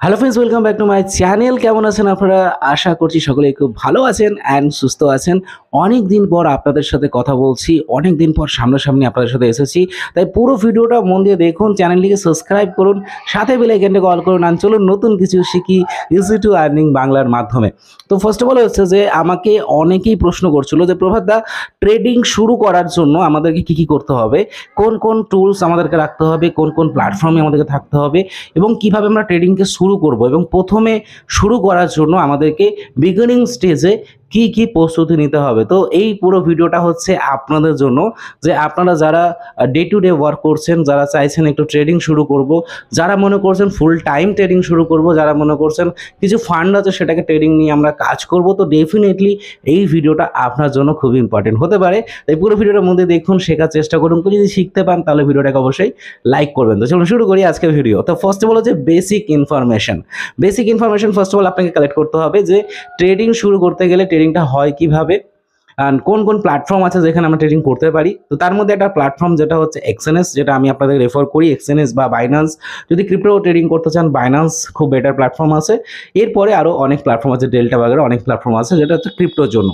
Hello friends, welcome back to my channel. কেমন আছেন আপনারা? আশা করছি সকলেই খুব ভালো আছেন অ্যান্ড সুস্থ আছেন। অনেক দিন পর আপনাদের সাথে কথা বলছি, অনেক দিন পর সামনাসামনি আপনাদের সাথে এসেছি। তাই পুরো ভিডিওটা মন দিয়ে দেখুন, চ্যানেলটিকে সাবস্ক্রাইব করুন, সাথে বেল আইকনটাকে অল করুন। আর চলুন নতুন কিছু শিখি ইজি টু আর্নিং বাংলার মাধ্যমে। তো ফার্স্ট অফ অল হচ্ছে যে আমাকে অনেকেই প্রশ্ন করছিল যে প্রভাত দা, ট্রেডিং শুরু করার জন্য আমাদেরকে কী কী করতে হবে, কোন কোন টুলস আমাদেরকে রাখতে হবে, কোন কোন প্ল্যাটফর্মে আমাদেরকে থাকতে হবে এবং কিভাবে আমরা ট্রেডিংকে শুরু করব। এবং প্রথমে শুরু করার জন্য আমাদেরকে বিগিনিং স্টেজে কি কি প্রস্তুতি নিতে হবে। তো এই পুরো ভিডিওটা হচ্ছে আপনাদের জন্য, যে আপনারা যারা ডে টু ডে ওয়ার্ক করছেন, যারা চাইছেন একটু ট্রেডিং শুরু করব, যারা মনে করছেন ফুল টাইম ট্রেডিং শুরু করব, যারা মনে করছেন কিছু ফান্ড আছে সেটাকে ট্রেডিং নিয়ে আমরা কাজ করব, তো ডেফিনেটলি এই ভিডিওটা আপনার জন্য খুবই ইম্পর্টেন্ট হতে পারে। তাই পুরো ভিডিওটার মধ্যে দেখুন, শেখার চেষ্টা করুন। তো যদি শিখতে পান তাহলে ভিডিওটাকে অবশ্যই লাইক করবেন। তো চলুন শুরু করি আজকের ভিডিও। তো ফার্স্ট অফ অল হচ্ছে basic information. First of all আপনাকে কালেক্ট করতে হবে যে ট্রেডিং শুরু করতে গেলে ট্রেডিংটা হয় কিভাবে, আর কোন কোন প্ল্যাটফর্ম আছে যেখানে আমরা ট্রেডিং করতে পারি। তো তার মধ্যে একটা প্ল্যাটফর্ম যেটা হচ্ছে এক্সএনএস, যেটা আমি আপনাদের রেফার করি, এক্সএনএস বা বাইন্যান্স। যদি ক্রিপ্টো ট্রেডিং করতে চান বাইন্যান্স খুব বেটার প্ল্যাটফর্ম আছে। এরপরে আরও অনেক প্ল্যাটফর্ম আছে, ডেল্টা বাগের অনেক প্ল্যাটফর্ম আছে যেটা হচ্ছে ক্রিপ্টোর জন্য।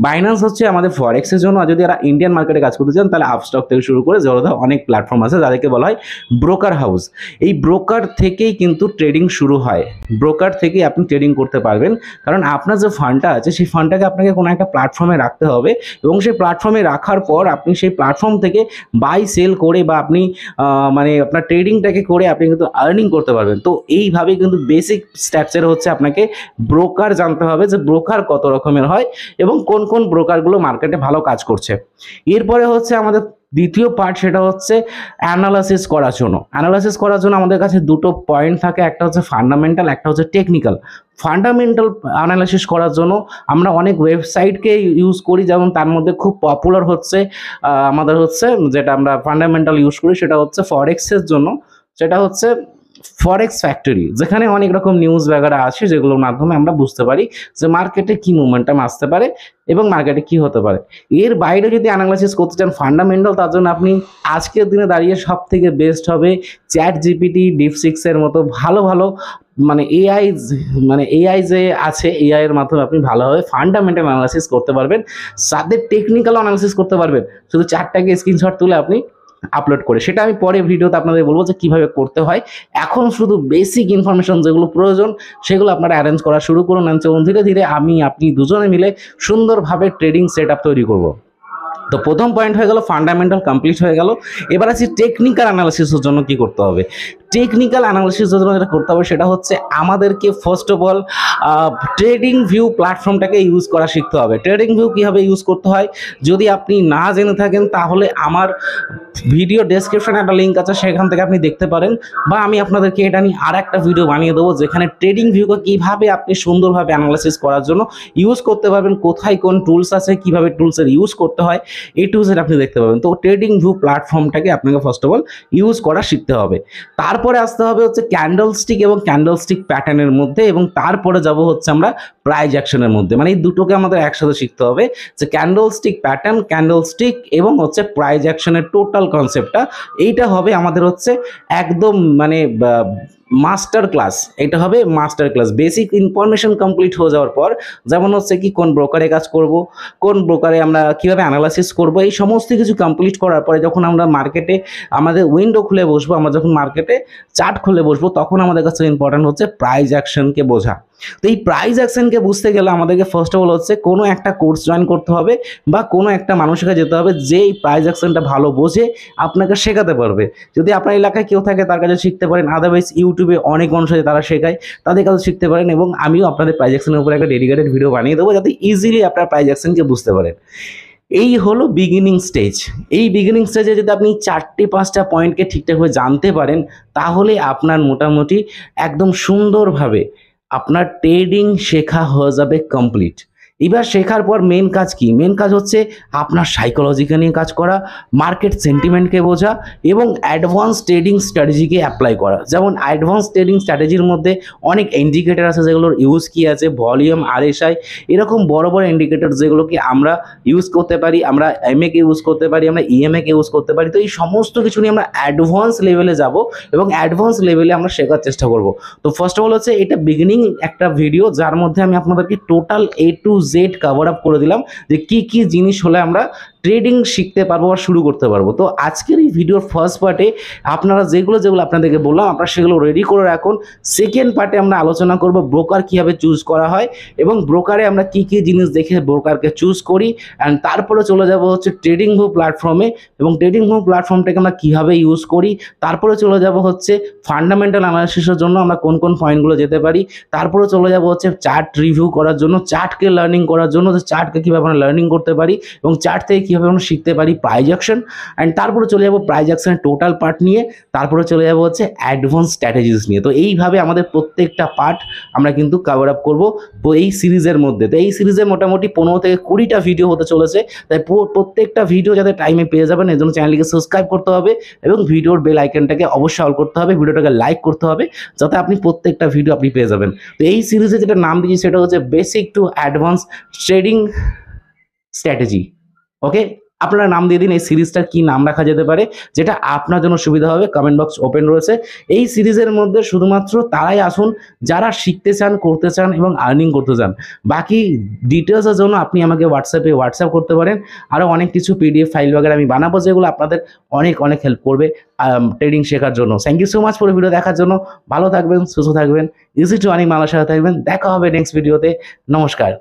বাইন্যান্স হচ্ছে আমাদের ফরেক্সের জন্য, আর যদি এরা ইন্ডিয়ান মার্কেটে কাজ করতে চান তাহলে আপস্টক থেকে শুরু করে যেগুলো অনেক প্ল্যাটফর্ম আছে যাদেরকে বলা হয় ব্রোকার হাউস। এই ব্রোকার থেকেই কিন্তু ট্রেডিং শুরু হয়, ব্রোকার থেকেই আপনি ট্রেডিং করতে পারবেন। কারণ আপনার যে ফান্ডটা আছে সেই ফান্ডটাকে আপনাকে কোনো একটা প্ল্যাটফর্মে রাখতে হবে এবং সেই প্ল্যাটফর্মে রাখার পর আপনি সেই প্ল্যাটফর্ম থেকে বাই সেল করে বা আপনি মানে আপনার ট্রেডিংটাকে করে আপনি কিন্তু আর্নিং করতে পারবেন। তো এইভাবে কিন্তু বেসিক স্ট্রাকচার হচ্ছে আপনাকে ব্রোকার জানতে হবে, যে ব্রোকার কত রকমের হয় এবং কোন কোন ব্রোকারগুলো মার্কেটে ভালো কাজ করছে। এরপরে হচ্ছে আমাদের দ্বিতীয় পার্ট, সেটা হচ্ছে অ্যানালাইসিস করার জন্য। অ্যানালাইসিস করার জন্য আমাদের কাছে দুটো পয়েন্ট থাকে, একটা হচ্ছে ফান্ডামেন্টাল, একটা হচ্ছে টেকনিক্যাল। ফান্ডামেন্টাল অ্যানালাইসিস করার জন্য আমরা অনেক ওয়েবসাইটকে ইউজ করি, যেমন তার মধ্যে খুব পপুলার হচ্ছে আমাদের হচ্ছে যেটা আমরা ফান্ডামেন্টাল ইউজ করি সেটা হচ্ছে ফরেক্সের জন্য, সেটা হচ্ছে ফরেক্স ফ্যাক্টরি, যেখানে অনেক রকম নিউজ वगैरह আসে যেগুলোর মাধ্যমে আমরা বুঝতে পারি যে মার্কেটে কি মুভমেন্টাম আসতে পারে এবং মার্কেটে কি হতে পারে। এর বাইরে যদি অ্যানালাইসিস করতে চান ফান্ডামেন্টাল, তার জন্য আপনি আজকের দিনে দাঁড়িয়ে সব থেকে বেস্ট হবে চ্যাট জিপিটি, ডিপসিক্সের মতো ভালো ভালো এআই যে আছে, এআই এর মাধ্যমে আপনি ভালোভাবে ফান্ডামেন্টাল অ্যানালাইসিস করতে পারবেন, সাথে টেকনিক্যাল অ্যানালাইসিস করতে পারবেন। শুধু চারটাকে স্ক্রিনশট তুলে আপনি আপলোড করে, সেটা আমি পরে ভিডিওতে আপনাদের বলবো যে কীভাবে করতে হয়। এখন শুধু বেসিক ইনফরমেশন যেগুলো প্রয়োজন সেগুলো আপনারা অ্যারেঞ্জ করা শুরু করুন, এবং ধীরে ধীরে আপনি দুজনে মিলে সুন্দরভাবে ট্রেডিং সেট আপ তৈরি করব। তো প্রথম পয়েন্ট হয়ে গেল, ফান্ডামেন্টাল কমপ্লিট হয়ে গেল। এবার আসি টেকনিক্যাল অ্যানালাইসিসের জন্য কি করতে হবে। টেকনিক্যাল অ্যানালাইসিসের জন্য যেটা করতে হবে সেটা হচ্ছে আমাদেরকে first of all trading view প্ল্যাটফর্মটাকে ইউজ করা শিখতে হবে। ট্রেডিং ভিউ কীভাবে ইউজ করতে হয় যদি আপনি না জেনে থাকেন তাহলে আমার ভিডিও ডেসক্রিপশনে একটা লিঙ্ক আছে, সেখান থেকে আপনি দেখতে পারেন, বা আমি আপনাদেরকে এটা নিয়ে আর একটা ভিডিও বানিয়ে দেবো যেখানে ট্রেডিং ভিউকে কীভাবে আপনি সুন্দরভাবে অ্যানালাইসিস করার জন্য ইউজ করতে পারবেন, কোথায় কোন টুলস আছে, কীভাবে টুলসের ইউজ করতে হয়, এই টুলসের আপনি দেখতে পাবেন। তো ট্রেডিং ভিউ প্ল্যাটফর্মটাকে আপনাকে ফার্স্ট অফ অল ইউজ করা শিখতে হবে। তারপরে আসতে হবে হচ্ছে ক্যান্ডেলস্টিক এবং ক্যান্ডেলস্টিক প্যাটার্নের মধ্যে, এবং তারপরে যাব হচ্ছে আমরা প্রাইস অ্যাকশনের মধ্যে। মানে এই দুটোকে আমাদের একসাথে শিখতে হবে, যে ক্যান্ডেলস্টিক প্যাটার্ন, ক্যান্ডেলস্টিক এবং হচ্ছে প্রাইস অ্যাকশনের টোটাল কনসেপ্টটা এইটা হবে আমাদের হচ্ছে একদম মাস্টার ক্লাস। এটা হবে master class. Basic information complete হয়ে যাওয়ার পর, যেমন হচ্ছে কি কোন ব্রোকারে কাজ করব, কোন ব্রোকারে আমরা কীভাবে অ্যানালাইসিস করব, এই সমস্ত কিছু কমপ্লিট করার পরে যখন আমরা মার্কেটে আমাদের উইন্ডো খুলে বসবো, আমরা যখন মার্কেটে চার্ট খুলে বসবো, তখন আমাদের কাছে ইম্পর্টেন্ট হচ্ছে প্রাইস অ্যাকশনকে বোঝা। তো এই প্রাইস অ্যাকশনকে বুঝতে গেলে আমাদেরকে ফার্স্ট অফ অল হচ্ছে কোনো একটা কোর্স জয়েন করতে হবে বা কোনো একটা মানুষের কাছে যেতে হবে যে এই প্রাইস অ্যাকশনটা ভালো বোঝে, আপনাকে শেখাতে পারবে। যদি আপনার এলাকায় কেউ থাকে তার কাছে শিখতে পারেন, আদারওয়াইজ ইউটিউবে অনেক মানুষ আছে তারা শেখায়, তাদের কাছে শিখতে পারেন। এবং আমিও আপনাদের প্রাইস অ্যাকশনের উপরে একটা ডেডিকেটেড ভিডিও বানিয়ে দেবো যাতে ইজিলি আপনার প্রাইস অ্যাকশনকে বুঝতে পারেন। এই হলো বিগিনিং স্টেজ। এই বিগিনিং স্টেজে যদি আপনি 4-5টা পয়েন্টকে ঠিকঠাকভাবে জানতে পারেন তাহলে আপনার মোটামুটি একদম সুন্দরভাবে আপনার ট্রেডিং শেখা হয়ে যাবে কমপ্লিট। এবার শেখার পর মেন কাজ কি? মেন কাজ হচ্ছে আপনার সাইকোলজিকে নিয়ে কাজ করা, মার্কেট সেন্টিমেন্টকে বোঝা এবং অ্যাডভান্স ট্রেডিং স্ট্র্যাটেজিকে অ্যাপ্লাই করা। যেমন অ্যাডভান্স ট্রেডিং স্ট্র্যাটেজির মধ্যে অনেক ইন্ডিকেটর আছে যেগুলোর ইউজ কি আছে, ভলিউম, আরএসআই, এরকম বড় বড় ইন্ডিকেটর যেগুলোকে আমরা ইউজ করতে পারি, আমরা এমএকে ইউজ করতে পারি, আমরা ইএমএকে ইউজ করতে পারি। তো এই সমস্ত কিছু নিয়ে আমরা অ্যাডভান্স লেভেলে যাব এবং অ্যাডভান্স লেভেলে আমরা শেখার চেষ্টা করব। তো ফার্স্ট অফ অল হচ্ছে এটা বিগিনিং একটা ভিডিও, যার মধ্যে আমি আপনাদেরকে total A to Z cover up করে দিলাম যে কি কি জিনিস হলে আমরা ট্রেডিং শিখতে পারবো বা শুরু করতে পারবো। তো আজকের এই ভিডিওর ফার্স্ট পার্টে আপনারা যেগুলো আপনাদেরকে বললাম আপনারা সেগুলো রেডি করে রাখুন। সেকেন্ড পার্টে আমরা আলোচনা করব ব্রোকার কীভাবে চুজ করা হয় এবং ব্রোকারে আমরা কি কি জিনিস দেখে ব্রোকারকে চুজ করি, অ্যান্ড তারপরে চলে যাব হচ্ছে ট্রেডিং ভিউ প্ল্যাটফর্মে এবং ট্রেডিং ভিউ প্ল্যাটফর্মটাকে আমরা কীভাবে ইউজ করি। তারপরে চলে যাব হচ্ছে ফান্ডামেন্টাল অ্যানালিসিসের জন্য আমরা কোন কোন পয়েন্টগুলো যেতে পারি। তারপরে চলে যাব হচ্ছে চার্ট রিভিউ করার জন্য, চার্টকে লার্নিং করার জন্য, যে চার্টকে কীভাবে আমরা লার্নিং করতে পারি এবং চার্ট থেকে কীভাবে আমরা শিখতে পারি প্রাইস অ্যাকশন। অ্যান্ড তারপরে চলে যাব প্রাইস অ্যাকশনের টোটাল পার্ট নিয়ে, তারপরে চলে যাব হচ্ছে অ্যাডভান্স স্ট্র্যাটেজিস নিয়ে। তো এইভাবে আমাদের প্রত্যেকটা পার্ট আমরা কিন্তু কভার আপ করবো তো এই সিরিজের মধ্যে। তো এই সিরিজে মোটামুটি 15 থেকে 20টা ভিডিও হতে চলেছে, তাই প্রত্যেকটা ভিডিও যাতে টাইমে পেয়ে যাবেন এর জন্য চ্যানেলটিকে সাবস্ক্রাইব করতে হবে এবং ভিডিওর বেল আইকনটাকে অবশ্যই অল করতে হবে, ভিডিওটাকে লাইক করতে হবে যাতে আপনি প্রত্যেকটা ভিডিও আপনি পেয়ে যাবেন। তো এই সিরিজে যেটা নাম দিয়েছি সেটা হচ্ছে basic to advance trading strategy. Okay, আপনারা নাম দিয়ে দিন এই সিরিজটার কি নাম রাখা যেতে পারে, যেটা আপনার জন্য সুবিধা হবে। কমেন্ট বক্স ওপেন রয়েছে। এই সিরিজের মধ্যে শুধুমাত্র তারাই আসুন যারা শিখতে চান, করতে চান এবং আর্নিং করতে চান। বাকি ডিটেলসের জন্য আপনি আমাকে হোয়াটসঅ্যাপ করতে পারেন। আরও অনেক কিছু পিডিএফ ফাইল বগেরা আমি বানাবো যেগুলো আপনাদের অনেক অনেক হেল্প করবে ট্রেডিং শেখার জন্য। Thank you so much for video দেখার জন্য। ভালো থাকবেন, সুস্থ থাকবেন, ইজি টু আর্নিং বাংলার সাথে থাকবেন। দেখা হবে নেক্সট ভিডিওতে। নমস্কার।